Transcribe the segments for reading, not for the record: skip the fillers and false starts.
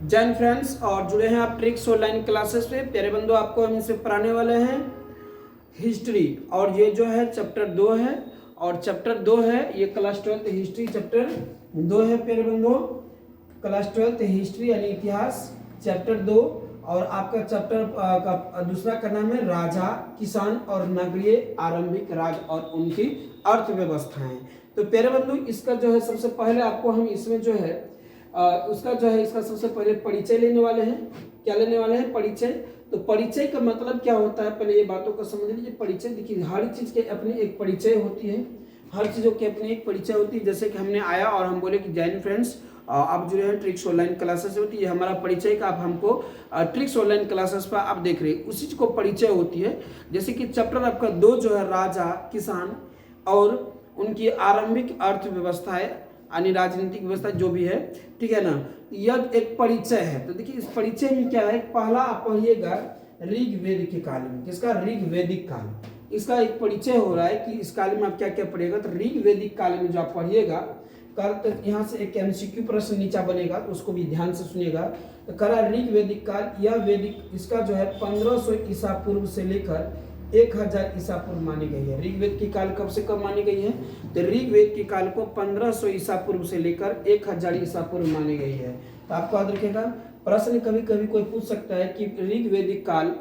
Jain friends और जुड़े हैं आप ट्रिक्स ऑनलाइन क्लासेस पे। प्यारे बंधु, आपको हम इनसे पढ़ाने वाले हैं हिस्ट्री, और ये जो है चैप्टर 2 है, और चैप्टर 2 है ये क्लास 12 हिस्ट्री चैप्टर 2 है। प्यारे बंधु, क्लास 12 हिस्ट्री यानी इतिहास चैप्टर 2, और आपका चैप्टर का दूसरा का नाम है राजा, किसान और नगरीय आरंभिक राज्य और उनकी अर्थव्यवस्थाएं। तो प्यारे बंधु, इसका जो है सबसे पहले आपको हम इसमें जो है उसका जो है इसका सबसे पहले परिचय लेने वाले हैं। क्या लेने वाले हैं? परिचय। तो परिचय का मतलब क्या होता है, पहले ये बातों को समझ लीजिए। परिचय, देखिए, हर चीज के अपनी एक परिचय होती है, हर चीजों की अपनी एक परिचय होती है। जैसे कि हमने आया और हम बोले कि जैन फ्रेंड्स आप जो है ट्रिक्स ऑनलाइन क्लासेस होती है, हमारा परिचय का आप हमको ट्रिक्स ऑनलाइन क्लासेस पर आप देख रहे हैं, उसी को परिचय होती है। जैसे कि चैप्टर आपका 2 जो है राजा, किसान और उनकी आरंभिक अर्थव्यवस्थाएं यानी राजनीतिक व्यवस्था जो भी है, ठीक है ना, यह एक परिचय है। तो देखिए इस परिचय में क्या है, पहला आप पढ़िएगा ऋग्वेद के काल में। किसका? ऋग्वेदिक काल। इसका एक परिचय हो रहा है कि इस काल में आप क्या क्या पढ़िएगा। तो ऋग्वेदिक काल में जो आप पढ़िएगा, तो यहाँ से एक एमसीक्यू प्रश्न नीचा बनेगा, तो उसको भी ध्यान से सुनिएगा। तो करा ऋग्वेदिक काल, यह वैदिक, इसका जो है 1500 ईसा पूर्व से लेकर 1000 ईसा पूर्व मानी गई है। ऋग्वेद की काल कब से कब मानी गई है? तो ऋग्वेद की काल को 1500 ईसा पूर्व से लेकर 1000 ईसा पूर्व मानी गई है। तो आपको याद रखेगा, प्रश्न कभी कभी कोई पूछ सकता है कि ऋग्वेदिक काल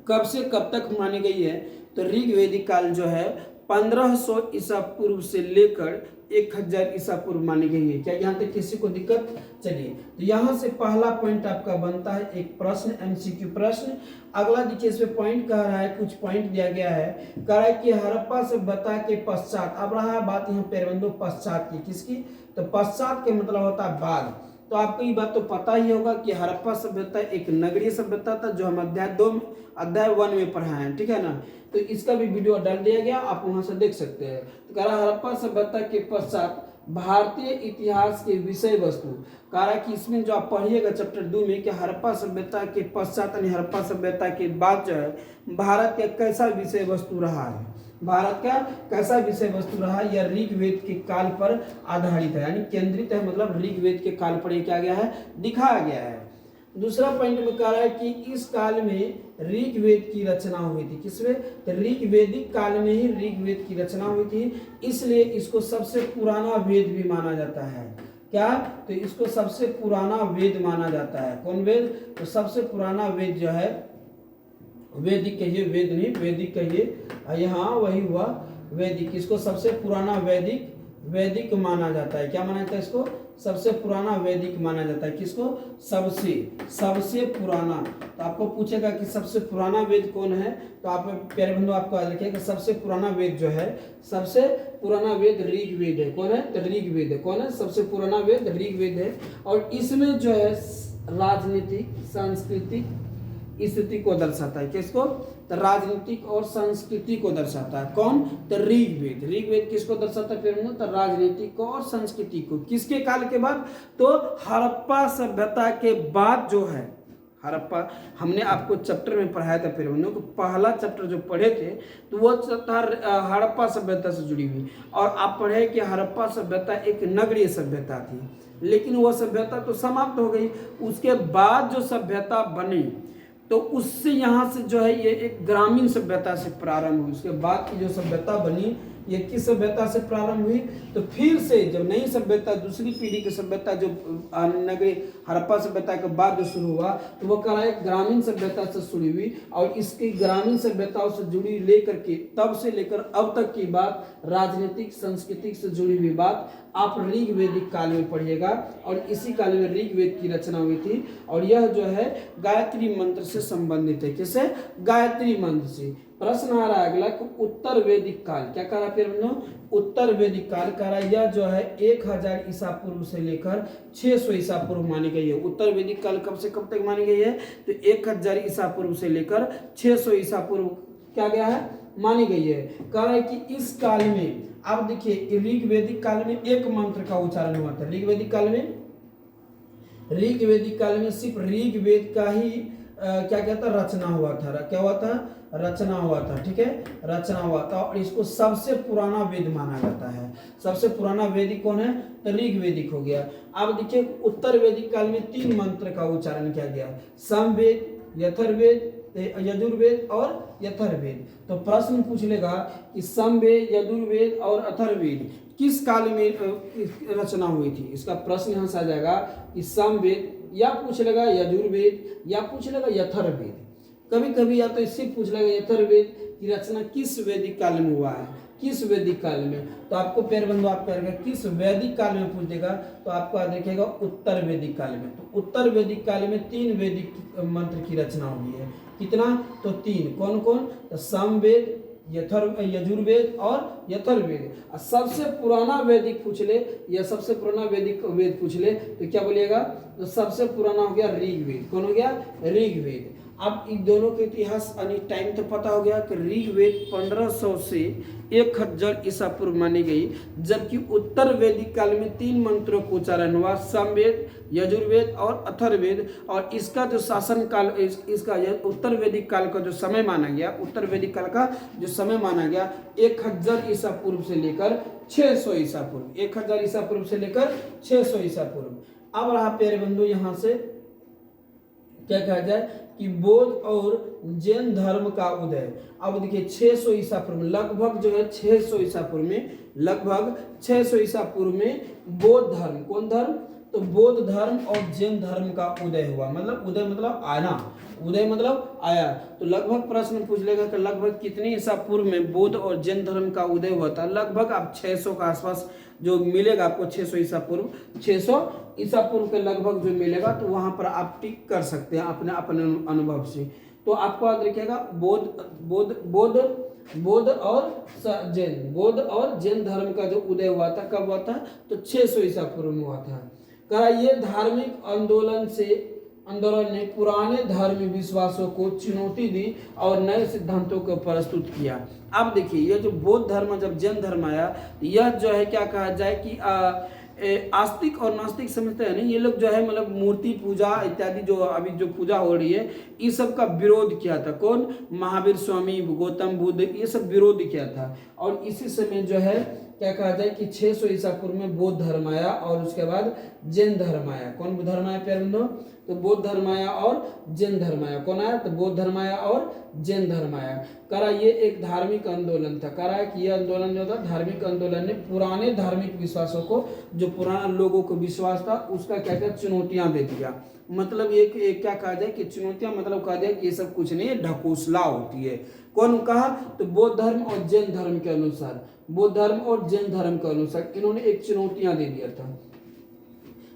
कब से कब तक मानी गई है। तो ऋग्वेदिक काल जो है 1500 ईसा पूर्व से लेकर 1000 ईसा पूर्व मानी गई है। क्या यहाँ तक किसी को दिक्कत? चलिए, तो यहाँ से पहला पॉइंट आपका बनता है एक प्रश्न, एमसीक्यू प्रश्न। अगला देखिए, इसमें पॉइंट कह रहा है, कुछ पॉइंट दिया गया है, कह रहा है कि हड़प्पा सभ्यता के पश्चात। अब रहा बात यहाँ पेरबंदो पश्चात की। किसकी? तो पश्चात के मतलब होता है बाद। तो आपको ये बात तो पता ही होगा कि हड़प्पा सभ्यता एक नगरीय सभ्यता था, जो हम अध्याय 1 में पढ़ाए हैं, ठीक है ना। तो इसका भी वीडियो डाल दिया गया, आप वहां से देख सकते हैं। तो कह रहा हड़प्पा सभ्यता के पश्चात भारतीय इतिहास के विषय वस्तु। कह रहा कि इसमें जो आप पढ़िएगा चैप्टर 2 में कि हड़प्पा सभ्यता के पश्चात यानी हड़प्पा सभ्यता के बाद जो है भारत का कैसा विषय वस्तु रहा है, भारत का कैसा विषय वस्तु रहा, यह ऋग्वेद के काल पर आधारित है, यानी केंद्रित है, मतलब ऋग्वेद के काल पर क्या गया है, दिखाया गया है। दूसरा पॉइंट में कह रहा है कि इस काल में ऋग्वेद की रचना हुई थी। किसमें? तो ऋग्वेदिक काल में ही ऋग्वेद की रचना हुई थी, इसलिए इसको सबसे पुराना वेद भी माना जाता है। क्या? तो इसको सबसे पुराना वेद माना जाता है। कौन वेद? तो सबसे पुराना वेद जो है, वैदिक कहिए, वेद नहीं वैदिक कहिए, यहाँ वही हुआ वैदिक। इसको सबसे पुराना वैदिक माना जाता है। क्या माना जाता है इसको? सबसे पुराना वैदिक माना जाता है। किसको? सबसे पुराना। तो आपको पूछेगा कि सबसे पुराना वेद कौन है, तो आप प्यारे बंधु आपको याद रखिएगा कि सबसे पुराना वेद जो है, सबसे पुराना वेद ऋग्वेद है। कौन है? तो ऋग्वेद है। कौन है? सबसे पुराना वेद ऋग्वेद है। और इसमें जो है राजनीतिक, सांस्कृतिक स्थिति को दर्शाता है। किसको? तो राजनीतिक और संस्कृति को दर्शाता है। कौन? तो ऋग्वेद। ऋग्वेद किसको दर्शाता है? फिर तो राजनीतिक को और संस्कृति को। किसके काल के बाद? तो हड़प्पा सभ्यता के बाद जो है, हड़प्पा हमने आपको चैप्टर में पढ़ाया था, फिर उन्होंने पहला चैप्टर जो पढ़े थे तो वो हड़प्पा सभ्यता से जुड़ी हुई। और आप पढ़े कि हड़प्पा सभ्यता एक नगरीय सभ्यता थी, लेकिन वह सभ्यता तो समाप्त हो गई। उसके बाद जो सभ्यता बनी, तो उससे यहाँ से जो है ये एक ग्रामीण सभ्यता से प्रारंभ हुई। उसके बाद की जो सभ्यता बनी, ये किस सभ्यता से प्रारंभ हुई? तो फिर से जब नई सभ्यता, दूसरी पीढ़ी की सभ्यता जो नगरी हड़प्पा सभ्यता के बाद जो शुरू हुआ, तो वो कह रहा है ग्रामीण सभ्यता से शुरू हुई। और इसकी ग्रामीण सभ्यताओं से जुड़ी लेकर के तब से लेकर अब तक की बात, राजनीतिक सांस्कृतिक से जुड़ी हुई बात आप ऋग्वेदिक काल में पढ़िएगा। और इसी काल में ऋग्वेद की रचना हुई थी, और यह जो है गायत्री मंत्र से संबंधित है। किससे? गायत्री मंत्र से। प्रश्न आ रहा है अगला कि उत्तर वैदिक काल। क्या कह रहा है फिर? उत्तर वैदिक काल कह रहा है, यह जो है 1000 ईसा पूर्व से लेकर 600 ईसा पूर्व मानी गई है। उत्तर वैदिक काल कब से कब तक मानी गई है? तो 1000 ईसा पूर्व से लेकर 600 ईसा पूर्व क्या गया है, मानी गई है। कह रहा है कि इस काल में, आप देखिए ऋग्वेदिक काल में एक मंत्र का उच्चारण हुआ था। ऋग्वेदिक काल में सिर्फ ऋग्वेद का ही क्या कहता रचना हुआ था। क्या हुआ था? रचना हुआ था, ठीक है, रचना हुआ था, और इसको सबसे पुराना वेद माना जाता है। सबसे पुराना वेदिक कौन है? तो ऋग्वेदिक हो गया। अब देखिए उत्तर वैदिक काल में 3 मंत्र का उच्चारण किया गया, सामवेद, यथर्वेद, यजुर्वेद और यथर्वेद। तो प्रश्न पूछ लेगा कि सामवेद, यजुर्वेद और अथर्वेद किस काल में रचना हुई थी। इसका प्रश्न यहाँ से आ जाएगा कि सामवेद, या पूछ लेगा यजुर्वेद, या पूछ लेगा यथर्वेद। कभी कभी या तो इससे पूछ लेगा यथर्वेद की रचना किस वैदिक काल में हुआ है, किस वैदिक काल में। तो आपको प्यारे बंधु आप कहेंगे किस वैदिक काल में पूछ देगा तो आपको देखिएगा उत्तर वैदिक काल में। तो उत्तर वैदिक काल में 3 वैदिक मंत्र की रचना हुई है। कितना? तो 3। कौन कौन? तो सामवेद, यजुर्वेद और यथर्वेद। सबसे पुराना वैदिक पूछ ले या सबसे पुराना वैदिक वेद पूछ ले तो क्या बोलिएगा? तो सबसे पुराना हो गया ऋग्वेद। कौन हो गया? ऋग्वेद। अब इन दोनों के इतिहास यानी टाइम तो पता हो गया कि ऋग्वेद 1500 से 1000 ईसा पूर्व मानी गई, जबकि उत्तर वैदिक काल में 3 मंत्रों को उच्चारण हुआ, सामवेद, यजुर्वेद और अथर्वेद। और इसका जो शासन काल, इसका उत्तर वैदिक काल का जो समय माना गया, उत्तर वैदिक काल का जो समय माना गया 1000 ईसा पूर्व से लेकर 600 ईसा पूर्व, 1000 ईसा पूर्व से लेकर 600 ईसा पूर्व। अब रहा प्यारे बंधु यहाँ से क्या कहा जाए कि बौद्ध और जैन धर्म का उदय। अब देखिए 600 ईसा पूर्व, लगभग जो है 600 ईसा पूर्व में, लगभग 600 ईसा पूर्व में बौद्ध धर्म, कौन धर्म? तो बौद्ध धर्म और जैन धर्म का उदय हुआ। मतलब उदय मतलब आना, उदय मतलब आया। तो लगभग प्रश्न पूछ लेगा कि लगभग कितने ईसा पूर्व में बौद्ध और जैन धर्म का उदय हुआ था। लगभग आप 600 के आसपास जो मिलेगा आपको, 600 ईसा पूर्व, 600 ईसा पूर्व के लगभग जो मिलेगा तो वहां पर आप टिक कर सकते हैं अपने अपने अनुभव से। तो आपको याद रखिएगा बौद्ध और जैन धर्म का जो उदय हुआ था कब हुआ था? तो 600 ईसा पूर्व में हुआ था। कहा ये धार्मिक आंदोलन ने पुराने धार्मिक विश्वासों को चुनौती दी और नए सिद्धांतों को प्रस्तुत किया। अब देखिए ये जो बौद्ध धर्म जब जैन धर्म आया, यह जो है क्या कहा जाए कि आस्तिक और नास्तिक समझते हैं नहीं, ये लोग जो है मतलब मूर्ति पूजा इत्यादि जो अभी जो पूजा हो रही है इस सब का विरोध किया था। कौन? महावीर स्वामी, गौतम बुद्ध, ये सब विरोध किया था। और इसी समय जो है क्या कहा जाए कि 600 ईसा पूर्व में बौद्ध धर्म आया और उसके बाद जैन धर्म आया। कौन धर्म आया प्यारे बंधु? तो बौद्ध धर्म आया और जैन धर्म आया। कौन आया? तो बौद्ध धर्म आया और जैन धर्म आया। करा ये एक धार्मिक आंदोलन था। करा कि यह आंदोलन जो था धार्मिक आंदोलन ने पुराने धार्मिक विश्वासों को, जो पुराने लोगों को विश्वास था उसका क्या क्या चुनौतियां दे दिया। मतलब एक क्या कहा जाए कि चुनौतियां मतलब कहा जाए कि ये सब कुछ नहीं है, ढकोसला होती है। कौन कहा? तो बौद्ध धर्म और जैन धर्म के अनुसार, बौद्ध धर्म और जैन धर्म के अनुसार इन्होंने एक चुनौतियां दे दिया था।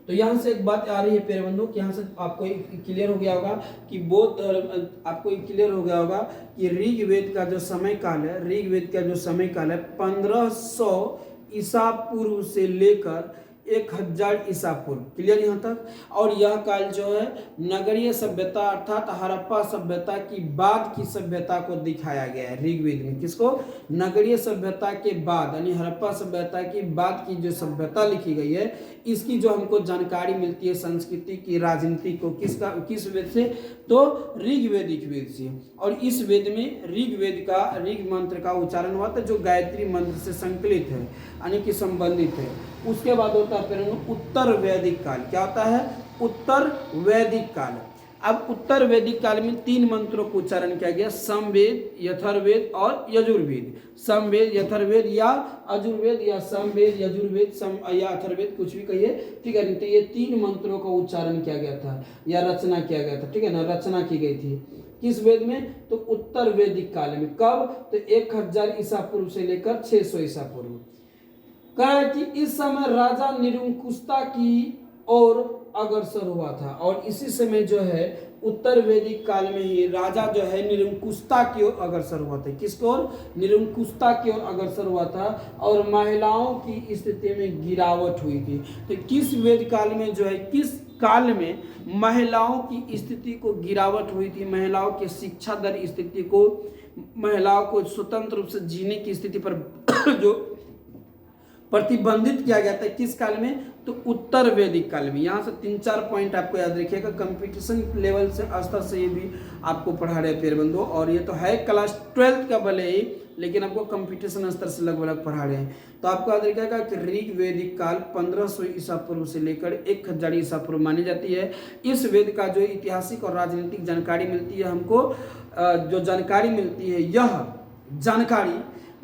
तो यहाँ से एक बात आ रही है प्यारे बंधु, यहाँ से आपको क्लियर हो गया होगा कि बौद्ध धर्म, आपको क्लियर हो गया होगा कि ऋग्वेद का जो समय काल है, ऋग्वेद का जो समय काल है 1500 ईसा पूर्व से लेकर 1000 ईसा पूर्व। क्लियर यहाँ तक? और यह काल जो है नगरीय सभ्यता अर्थात हड़प्पा सभ्यता की बाद की सभ्यता को दिखाया गया है ऋग्वेद में। किसको? नगरीय सभ्यता के बाद यानी हड़प्पा सभ्यता की बाद की जो सभ्यता लिखी गई है, इसकी जो हमको जानकारी मिलती है संस्कृति की, राजनीति को, किस वेद से? तो ऋग्वेदिक वेद से। और इस वेद में ऋग मंत्र का उच्चारण हुआ था जो गायत्री मंत्र से संकलित है यानी कि संबंधित है। उसके बाद होता है फिर उत्तर वैदिक काल। क्या होता है? उत्तर वैदिक काल। अब उत्तर वैदिक काल में 3 मंत्रों को उच्चारण किया गया, समवेद, यथर्वेद और यजुर्वेद। समवेद, यथर्वेद या अजुर्वेद या समवेद, यजुर्वेद या अथर्वेद, कुछ भी कहिए, ठीक है। तो ये 3 मंत्रों का उच्चारण किया गया था या रचना किया गया था, ठीक है ना, रचना की गई थी। किस वेद में? तो उत्तर वैदिक काल में। कब? तो 1000 ईसा पूर्व से लेकर 600 ईसा पूर्व। कहा कि इस समय राजा निरंकुशता की ओर अग्रसर हुआ था और इसी समय जो है उत्तर वैदिक काल में ही राजा जो है निरंकुशता की ओर अग्रसर हुआ था। किसकी ओर? निरंकुशता की ओर अग्रसर हुआ था और महिलाओं की स्थिति में गिरावट हुई थी। तो किस वेद काल में जो है, किस काल में महिलाओं की स्थिति को गिरावट हुई थी, महिलाओं के शिक्षा दर स्थिति को, महिलाओं को स्वतंत्र रूप से जीने की स्थिति पर जो प्रतिबंधित किया गया था किस काल में, तो उत्तर वैदिक काल में। यहाँ से 3-4 पॉइंट आपको याद रखिएगा, कंपटीशन लेवल से स्तर से ये भी आपको पढ़ा रहे प्यारे बंधुओं। और ये तो है क्लास 12 का भले ही, लेकिन आपको कंपटीशन स्तर से लगभग पढ़ा रहे हैं। तो आपको याद रखिएगा कि ऋग वैदिक काल 1500 ईसा पूर्व से लेकर 1000 ईसा पूर्व मानी जाती है। इस वेद का जो ऐतिहासिक और राजनीतिक जानकारी मिलती है हमको, जो जानकारी मिलती है,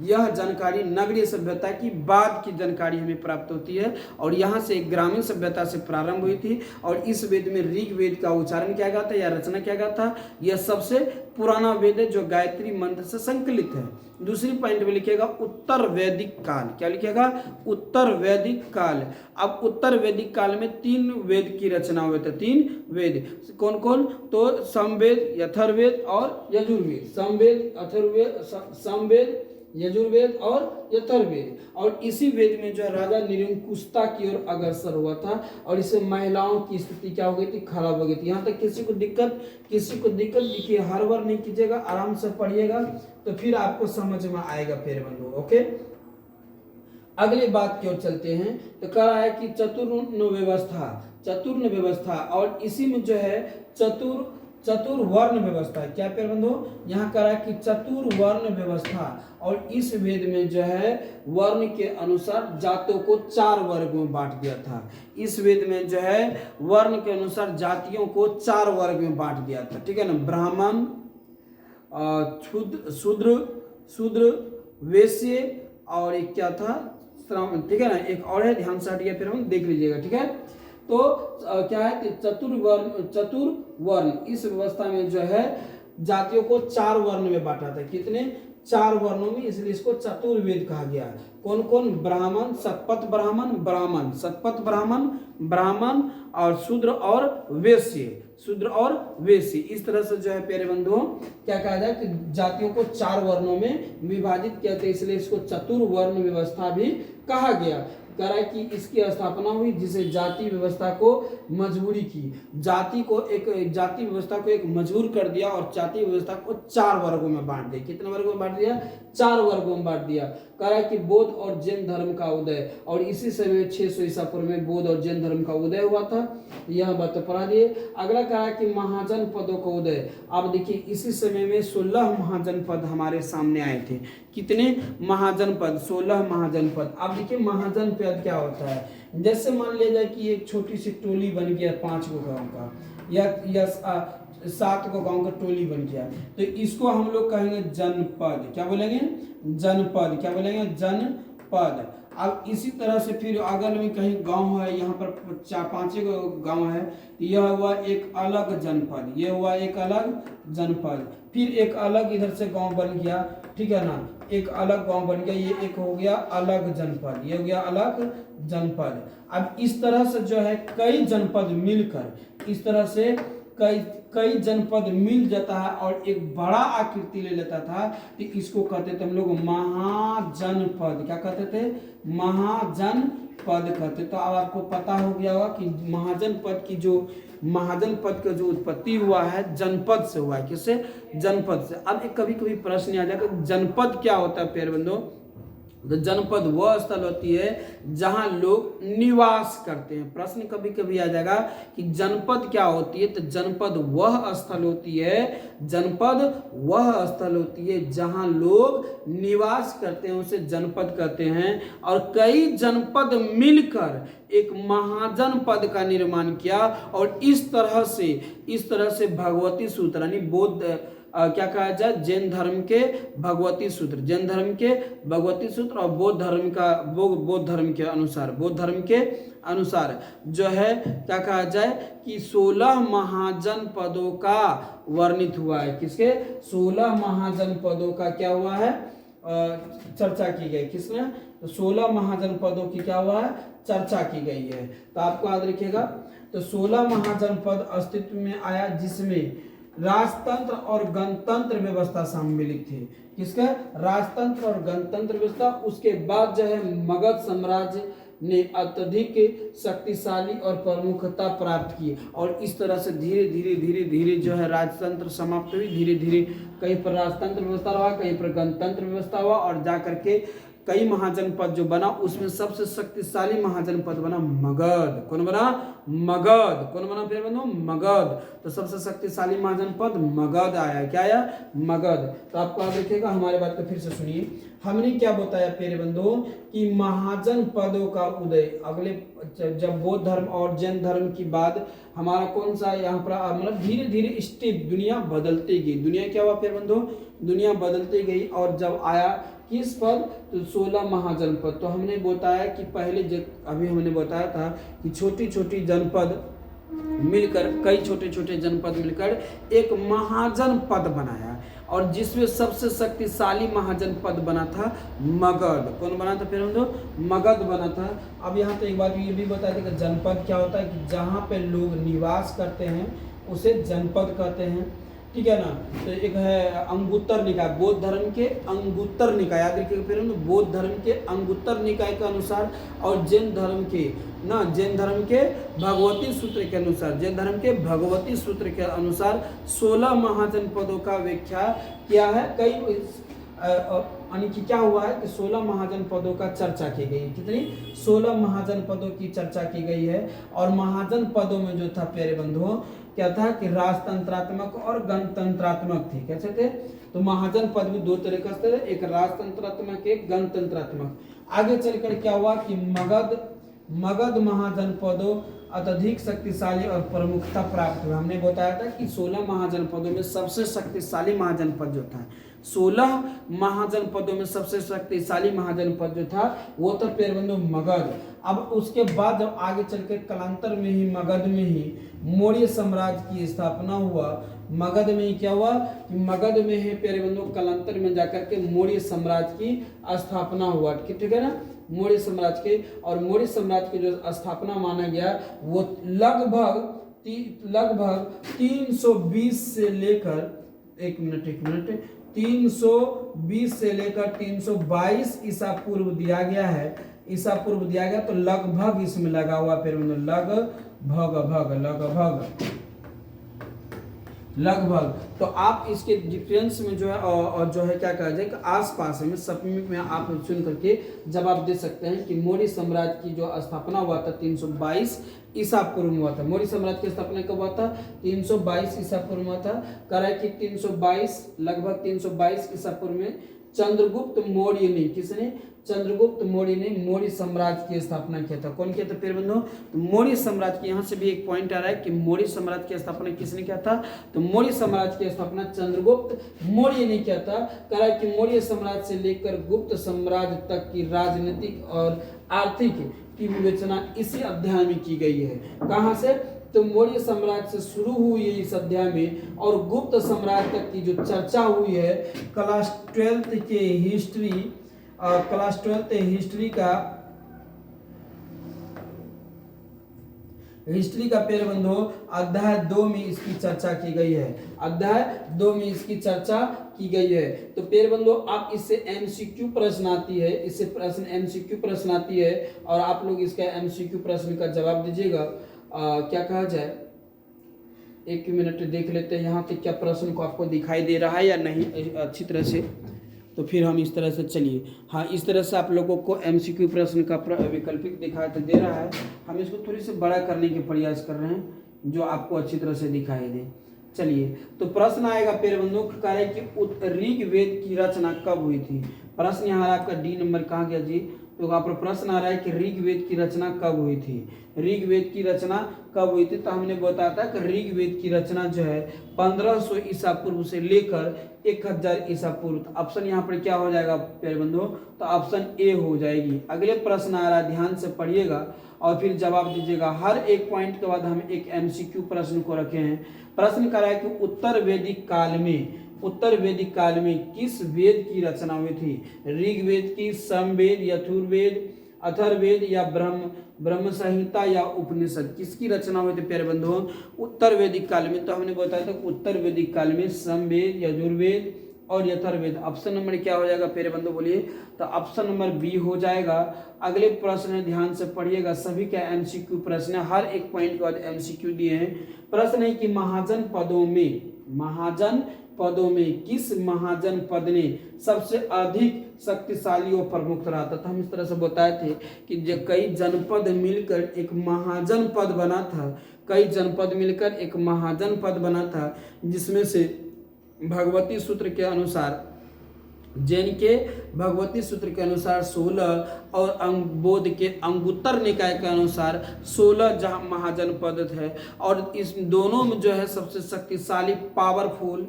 यह जानकारी नगरीय सभ्यता की बाद की जानकारी हमें प्राप्त होती है, और यहाँ से एक ग्रामीण सभ्यता से प्रारंभ हुई थी। और इस वेद में ऋग वेद का उच्चारण किया गया था या रचना किया गया था। यह सबसे पुराना वेद है जो गायत्री मंत्र से संकलित है। दूसरी पॉइंट में लिखिएगा उत्तर वैदिक काल। क्या लिखिएगा, उत्तर वैदिक काल। अब उत्तर वैदिक काल में 3 वेद की रचना हुए थे। 3 वेद कौन कौन, तो समवेद, अथर्ववेद और यजुर्वेद। समवेद, अथर्ववेद, समवेद, यजुर्वेद और अथर्ववेद। और इसी वेद में जो राजा निरंकुशता की ओर अग्रसर हुआ था, और इससे महिलाओं की स्थिति क्या हो गई थी, खराब हो गई थी। यहाँ तक किसी को दिक्कत लिखिए, हर बार नहीं कीजिएगा, आराम से पढ़िएगा तो फिर आपको समझ में आएगा प्यारे बंधुओं। ओके, अगली बात की ओर चलते हैं। तो कह रहा है कि चतुर्ण व्यवस्था, और इसी में जो है चतुर्वर्ण व्यवस्था। क्या प्यारे बंधुओं, यहाँ कह रहा है कि चतुर्वर्ण व्यवस्था, और इस वेद में जो है वर्ण के अनुसार जातियों को 4 वर्ग में बांट दिया था। इस वेद में जो है वर्ण के अनुसार जातियों को 4 वर्ग में बांट दिया था, ठीक है ना। ब्राह्मण, शूद्र, वैश्य, और एक क्या था, ठीक है ना, एक और है, ध्यान से हटिए, फिर हम देख लीजिएगा, ठीक है। तो क्या है, चतुर्वर्ण, इस व्यवस्था में जो है जातियों को 4 वर्ण में बांटा था। कितने, 4 वर्णों में, इसलिए इसको चतुर्वेद कहा गया। कौन कौन, ब्राह्मण, शतपथ ब्राह्मण, और शूद्र और वैश्य। इस तरह से जो है प्यारे बंधुओं क्या कहा जाए कि जातियों को 4 वर्णों में विभाजित किया था, इसलिए इसको चतुर्वर्ण व्यवस्था भी कहा गया। कह रहा है कि इसकी स्थापना हुई जिसे जाति व्यवस्था को मजबूरी की, जाति व्यवस्था को एक मजबूर कर दिया, और जाति व्यवस्था को 4 वर्गों में बांट दिया। कितने वर्गों में बांट दिया, 4 वर्गों में बांट दिया। कह रहा है कि बौद्ध और जैन धर्म का उदय, और इसी समय 600 ईसा पूर्व में बौद्ध और जैन धर्म का उदय हुआ था। यह बात पढ़ा दिए। अगला कहा कि महाजनपदों का उदय। अब देखिए इसी समय में 16 महाजनपद हमारे सामने आए थे। कितने महाजनपद, 16 महाजनपद। अब देखिए महाजनपद क्या होता है, जैसे मान लिया जाए कि एक छोटी सी टोली बन गया 5 गो गांव का, या 7 गो गांव का टोली बन गया, तो इसको हम लोग कहेंगे जनपद। क्या बोलेंगे, जनपद। क्या बोलेंगे, जनपद। अब इसी तरह से फिर अगल में कहीं गांव है, यहाँ पर 4-5 गांव है, तो यह हुआ एक अलग जनपद, यह हुआ एक अलग जनपद। फिर एक अलग इधर से गांव बन गया, ठीक है ना, एक अलग गांव बन गया, ये एक हो गया अलग जनपद, ये हो गया अलग जनपद। अब इस तरह से जो है कई जनपद मिलकर, इस तरह से कई जनपद मिल जाता है और एक बड़ा आकृति ले लेता था, तो इसको कहते थे हम लोग महाजनपद। क्या कहते थे, महाजनपद कहते। तो अब आपको पता हो गया होगा कि महाजनपद का जो उत्पत्ति हुआ है जनपद से हुआ है। किससे, जनपद से। अब एक कभी कभी प्रश्न आ जाएगा जनपद क्या होता है प्यारे बंधुओं। तो जनपद वह स्थल होती है जहां लोग निवास करते हैं। प्रश्न कभी कभी आ जाएगा कि जनपद क्या होती है, तो जनपद वह स्थल होती है जहां लोग निवास करते हैं, उसे जनपद कहते हैं। और कई जनपद मिलकर एक महाजनपद का निर्माण किया, और इस तरह से भगवती सूत्र यानी बौद्ध क्या कहा जाए, जैन धर्म के भगवती सूत्र और बौद्ध धर्म के अनुसार जो है क्या कहा जाए कि 16 महाजनपदों का वर्णित हुआ है। किसके, 16 महाजनपदों का क्या हुआ है, चर्चा की गई। किसने, तो 16 महाजनपदों की क्या हुआ है, चर्चा की गई है। तो आपको याद रखिएगा, तो 16 महाजनपद अस्तित्व में आया जिसमें राजतंत्र और गणतंत्र व्यवस्था सम्मिलित थी। किसका, राजतंत्र और गणतंत्र व्यवस्था। उसके बाद जो है मगध साम्राज्य ने अत्यधिक शक्तिशाली और प्रमुखता प्राप्त की, और इस तरह से धीरे धीरे जो है राजतंत्र समाप्त हुई। धीरे धीरे कहीं पर राजतंत्र व्यवस्था हुआ, कहीं पर गणतंत्र व्यवस्था हुआ, और जा करके कई महाजनपद जो बना उसमें सबसे शक्तिशाली महाजनपद बना मगध। कौन बना? मगध। कौन बना फिर बंधु? मगध। तो सबसे शक्तिशाली महाजनपद मगध आया। क्या आया? मगध। तो आपको याद रखिएगा, हमारे बात को फिर से सुनिए। हमने क्या बताया प्यारे बंधुओं कि महाजनपदों का उदय अगले जब बौद्ध धर्म और जैन धर्म की बाद हमारा कौन सा यहाँ पर मतलब धीरे धीरे स्टेप दुनिया बदलती गई। दुनिया क्या हुआ प्यारे बंधुओं? दुनिया बदलती गई और जब आया किस पद? तो 16 महाजनपद। तो हमने बताया कि पहले अभी हमने बताया था कि छोटी छोटी जनपद मिलकर, कई छोटे छोटे जनपद मिलकर एक महाजनपद बनाया और जिसमें सबसे शक्तिशाली महाजनपद बना था मगध। कौन बना था फिर? मगध बना था। अब यहाँ पे एक बात ये भी बता दें कि जनपद क्या होता है कि जहाँ पे लोग निवास करते हैं उसे जनपद कहते हैं। ठीक है ना। तो एक है अंगुत्तर निकाय, बौद्ध धर्म के अंगुत्तर निकाय, याद रखिएगा फिर बौद्ध धर्म के अंगुत्तर निकाय के अनुसार और जैन धर्म के भगवती सूत्र के अनुसार, जैन धर्म के भगवती सूत्र के अनुसार 16 महाजनपदों का व्याख्या किया है। कई यानी कि क्या हुआ है कि 16 महाजनपदों का चर्चा की गई है। कितनी? 16 महाजनपदों की चर्चा की गई है। और महाजनपदों में जो था प्यारे बंधुओं क्या था कि राजतंत्रात्मक और गणतंत्रात्मक थी। कैसे थे? तो महाजनपद भी दो तरह का थे, एक राजतंत्रात्मक, एक गणतंत्रात्मक। आगे चलकर क्या हुआ कि मगध महाजनपदों अत्यधिक शक्तिशाली और प्रमुखता प्राप्त हुआ। हमने बताया था कि 16 महाजनपदों में सबसे शक्तिशाली महाजनपद जो था, 16 महाजनपदों में सबसे शक्तिशाली महाजनपद जो था वो था प्यारे बंधु मगध। अब उसके बाद जब आगे चलकर कालांतर में ही मगध में ही मौर्य साम्राज्य की स्थापना हुआ। मगध में ही क्या हुआ कि मगध में है प्यारे बंधु कालांतर में जाकर के मौर्य साम्राज्य की स्थापना हुआ। ठीक है ना। मौर्य साम्राज्य के, और मौर्य साम्राज्य की जो स्थापना माना गया वो लगभग 320 से लेकर 320 से लेकर 322 ईसा पूर्व दिया गया है। ईसा पूर्व दिया गया तो लगभग इसमें लगा हुआ फिर लगभग। तो आप इसके डिफरेंस में जो है और जो है क्या कहा जाए कि आसपास में समीप में आप चुन करके जवाब दे सकते हैं कि मौर्य साम्राज्य की जो स्थापना हुआ था 322 ईसा पूर्व में हुआ था। मौर्य साम्राज्य की स्थापना कब हुआ था? 322 ईसा पूर्व में हुआ था। कह रहा है कि 322 लगभग 322 ईसा पूर्व में चंद्रगुप्त मौर्य ने, किसने? चंद्रगुप्त मौर्य ने मौर्य साम्राज्य की स्थापना किया था। कौन किया था फिर बंधु? तो मौर्य साम्राज्य की, यहाँ से भी एक पॉइंट आ रहा है कि मौर्य साम्राज्य की स्थापना किसने किया था? तो मौर्य साम्राज्य की स्थापना चंद्रगुप्त मौर्य ने किया था। कह रहा है कि मौर्य साम्राज्य से लेकर गुप्त साम्राज्य तक की राजनीतिक और आर्थिक की विवेचना इसी अध्याय में की गई है। कहाँ से? तो मौर्य साम्राज्य से शुरू हुई है इस अध्याय में और गुप्त साम्राज्य तक की जो चर्चा हुई है क्लास 12 के हिस्ट्री का प्यारे बंधु अध्याय 2 में इसकी चर्चा की गई है। अध्याय 2 में इसकी चर्चा की गई है। तो प्यारे बंधु आप इससे एमसीक्यू प्रश्न आती है, एमसीक्यू प्रश्न आती है और आप लोग इसका एमसीक्यू प्रश्न का जवाब दीजिएगा। क्या कहा जाए, एक मिनट देख लेते हैं यहाँ पे क्या प्रश्न को आपको दिखाई दे रहा है या नहीं अच्छी तरह से। तो फिर हम इस तरह से चलिए, हाँ इस तरह से आप लोगों को एमसीक्यू प्रश्न का वैकल्पिक दिखाई तो दे रहा है। हम इसको थोड़ी सी बड़ा करने के प्रयास कर रहे हैं जो आपको अच्छी तरह से दिखाई दे। चलिए तो प्रश्न आएगा प्यारे बंधुओं का है कि ऋग्वेद की रचना कब हुई थी। प्रश्न यहाँ आपका डी नंबर कहाँ गया जी? तो आप प्रश्न आ रहा है कि ऋग्वेद की रचना कब हुई थी। ऋग्वेद की रचना कब हुई थी? तो हमने बताया था कि ऋग्वेद की रचना जो है 1500 ईसा पूर्व से लेकर 1000 ईसा पूर्व। तो ऑप्शन यहाँ पर क्या हो जाएगा प्यारे बंधुओं? तो ऑप्शन ए हो जाएगी। अगले प्रश्न आ रहा है, ध्यान से पढ़िएगा और फिर जवाब दीजिएगा। हर एक पॉइंट के बाद हम एक एमसीक्यू प्रश्न को रखे हैं। प्रश्न कर रहा है कि उत्तर वैदिक काल में किस वेद की रचना हुई थी? ऋग्वेद की, सामवेद, यजुर्वेद, अथर्ववेद या ब्रह्म संहिता या उपनिषद, किसकी रचना हुई थी प्यारे बंधुओं? उत्तर वैदिक काल में। तो हमने बताया था उत्तर वैदिक काल में सामवेद, यजुर्वेद और यथर्ववेद। ऑप्शन नंबर क्या हो जाएगा प्यारे बंधु बोलिए? तो ऑप्शन नंबर बी हो जाएगा। अगले प्रश्न है, ध्यान से पढ़िएगा, सभी का एमसीक्यू प्रश्न है, हर एक पॉइंट के बाद एमसीक्यू दिए हैं। प्रश्न है कि महाजन पदों में किस महाजन पद ने सबसे अधिक शक्तिशाली और प्रमुख रहा था। तो हम इस तरह से बताए थे कि जो कई जनपद मिलकर एक महाजनपद बना था, कई जनपद मिलकर एक महाजनपद बना था, जिसमें से भगवती सूत्र के अनुसार, जैन के भगवती सूत्र के अनुसार 16 और बौद्ध के अंगुत्तर निकाय के अनुसार 16 जहाँ महाजनपद थे। और इस दोनों में जो है सबसे शक्तिशाली पावरफुल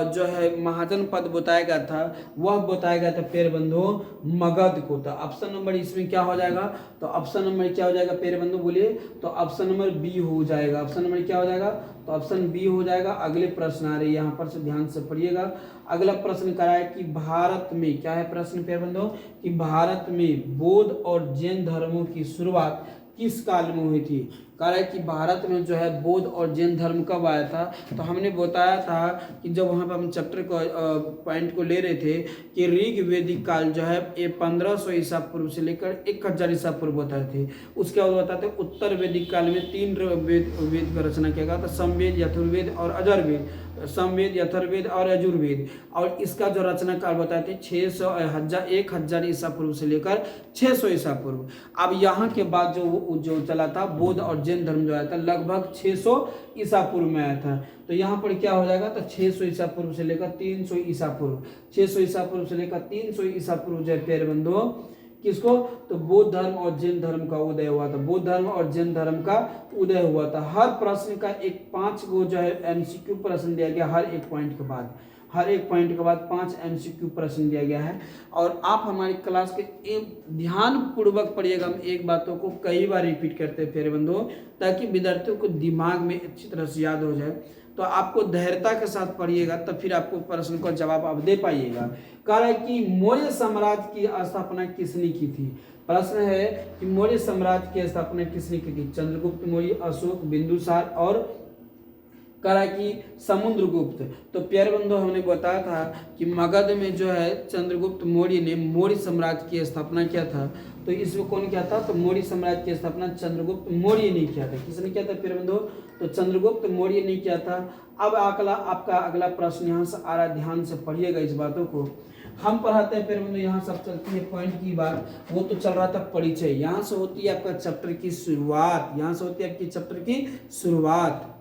जो है महाजनपद बताया गया था, वह बताया गया था प्यारे बंधुओं मगध को। तो ऑप्शन नंबर इसमें क्या हो जाएगा, तो ऑप्शन नंबर क्या हो जाएगा प्यारे बंधु बोलिए, तो ऑप्शन नंबर बी हो जाएगा। ऑप्शन नंबर क्या हो जाएगा, तो ऑप्शन बी हो जाएगा। अगले प्रश्न आ रहे हैं, यहाँ पर से ध्यान से पढ़िएगा। अगला प्रश्न करा है कि भारत में, क्या है प्रश्न प्यारे बंधुओं, कि भारत में बौद्ध और जैन धर्मों की शुरुआत किस काल में हुई थी। कह रहा है कि भारत में जो है बौद्ध और जैन धर्म कब आया था। तो हमने बताया था कि जब वहाँ पर हम चैप्टर को पॉइंट को ले रहे थे कि ऋग वैदिक काल जो है ये 1500 ईसा पूर्व से लेकर 1000 ईसा पूर्व बताए थे। उसके बाद बताते हैं उत्तर वैदिक काल में 3 वेद का रचना किया गया था, समवेद, यजुर्वेद और अजर्वेद, समवेद, यथर्वेद और यजुर्वेद। और इसका जो रचना काल बताए थे 1000 ईसा पूर्व से लेकर 600 ईसा पूर्व। अब यहाँ के बाद जो चला था बौद्ध और जैन धर्म जो आया था लगभग 600 ईसा पूर्व में आया था। तो यहाँ पर क्या हो जाएगा, तो 600 ईसा पूर्व से लेकर 300 ईसा पूर्व, 600 ईसा पूर्व से लेकर 300 ईसा पूर्व जो है प्यारे बंधुओं किसको, तो बौद्ध धर्म और जैन धर्म का उदय हुआ था। बौद्ध धर्म और जैन धर्म का उदय हुआ था। हर प्रश्न का 5 गो जो है एमसीक्यू प्रश्न दिया गया, हर एक पॉइंट के बाद, हर एक पॉइंट के बाद 5 एमसीक्यू प्रश्न दिया गया है। और आप हमारी क्लास के ध्यान पूर्वक पढ़िएगा। हम एक बातों को कई बार रिपीट करते हैं प्यारे बंधुओं, ताकि विद्यार्थियों को दिमाग में अच्छी तरह से याद हो जाए। तो आपको धैर्यता के साथ पढ़िएगा, तब फिर आपको प्रश्न का जवाब आप दे पाइएगा। कह रहा है कि मौर्य साम्राज्य की स्थापना किसने की थी। प्रश्न है कि मौर्य साम्राज्य की स्थापना किसने की थी। चंद्रगुप्त मौर्य, अशोक, बिंदुसार और कह रहा है कि समुद्रगुप्त। तो प्यारे बंधु हमने बताया था कि मगध में जो है चंद्रगुप्त मौर्य ने मौर्य साम्राज्य की स्थापना किया था। तो इसमें कौन किया था, तो मौर्य साम्राज्य की स्थापना चंद्रगुप्त मौर्य ने किया था। किसने किया था प्यारे बंधु, तो चंद्रगुप्त मौर्य ने किया था। अब आपका अगला प्रश्न यहाँ से आ रहा है, ध्यान से पढ़िएगा इस बातों को। हम पढ़ाते हैं प्यारे बंधु, यहाँ सब चलती है पॉइंट की बात, वो तो चल रहा था परिचय। यहाँ से होती है आपका चैप्टर की शुरुआत, यहाँ से होती है आपकी चैप्टर की शुरुआत।